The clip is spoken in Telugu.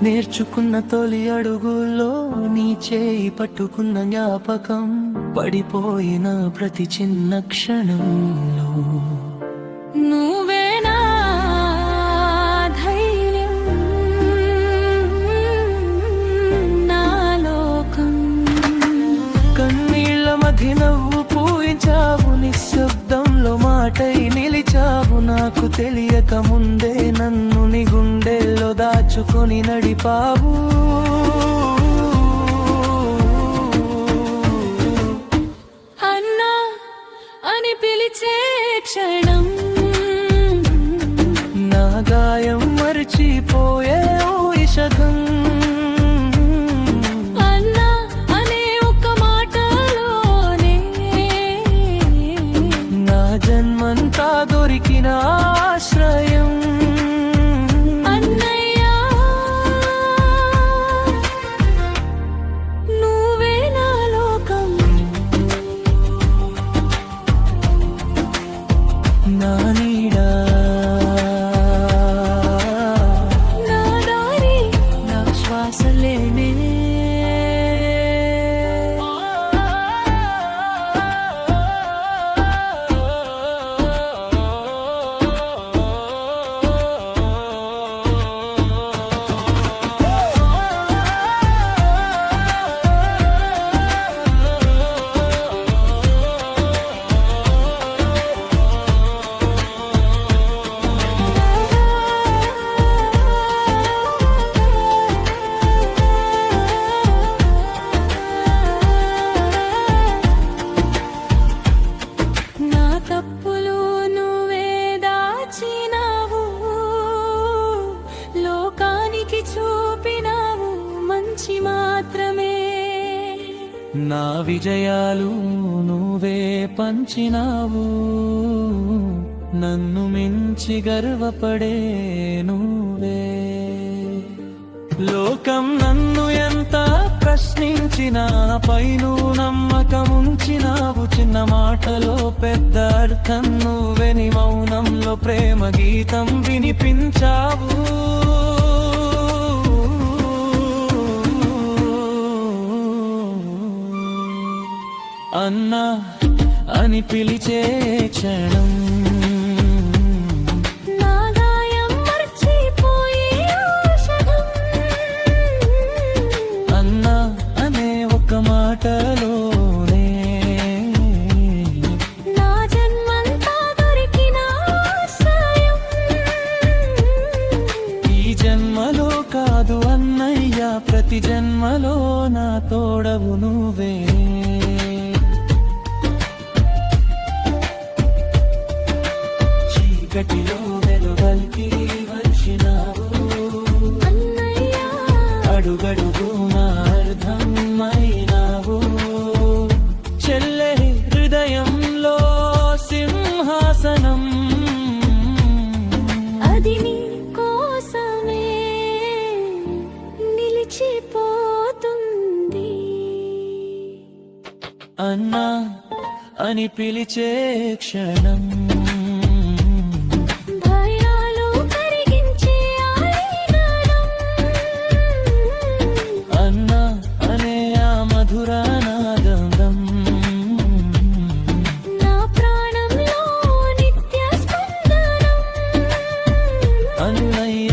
నేర్చుకున్న తొలి అడుగుల్లో నీ చేయి పట్టుకున్న జ్ఞాపకం, పడిపోయిన ప్రతి చిన్న క్షణంలో నువ్వేనా ధైర్యం, నా లోకం. కన్నీళ్ల మధ్య నవ్వు పూయించావు, నిశ్శబ్దంలో మాటై నిలిచావు. నాకు తెలియక ముందే నన్ను నీ గుండెల్లో దాచుకొని నడిపావు. అన్నా అని పిలిచే క్షణం, నా గాయం మరిచిపోయే ఇషగం. అన్నా అనే ఒక్క మాటలోనే నా జన్మంతా దొరికిన ఆశ్రయం. అన్నయ్యా నువ్వే నా లోకం, నా నీడా, నా దారి, నా శ్వాసలేనే. నా తప్పులు నువ్వే దాచినావు, లోకానికి చూపినావు మంచి మాత్రమే. నా విజయాలు నువ్వే పంచినావు, నన్ను మించి గర్వపడే నువ్వే. లోకం నన్ను ఎంత ప్రశ్నించినా పై నువ్వు నమ్మకం ఉంచినావు. చిన్న మాటలో పెద్ద అర్థం నువ్వే, నీ మౌనంలో ప్రేమ గీతం వినిపించావు. అన్నా అని పిలిచే క్షణం, నా గాయం మర్చిపోయే ఔషధం. అన్నా అనే ఒక మాటలోనే నా జన్మంతా దొరికిన ఆశ్రయం. ఈ జన్మలో కాదు అన్నయ్య, ప్రతి జన్మలో నా తోడవు నువ్వే. చీకటిలో వెలుగల్కి వచ్చినావు, అన్నయ్యా అడుగడుగు నా అర్థమైనావు. చెల్లె హృదయంలో సింహాసనం, అది నీ కోసమే నిలిచిపోతుంది. అన్నా అని పిలిచే క్షణం, భయాలు కరిగించే ఆలింగనం. అన్నా అనే ఆ మధుర నాదం, నా ప్రాణంలో నిత్య స్పందనం. అన్నయ్య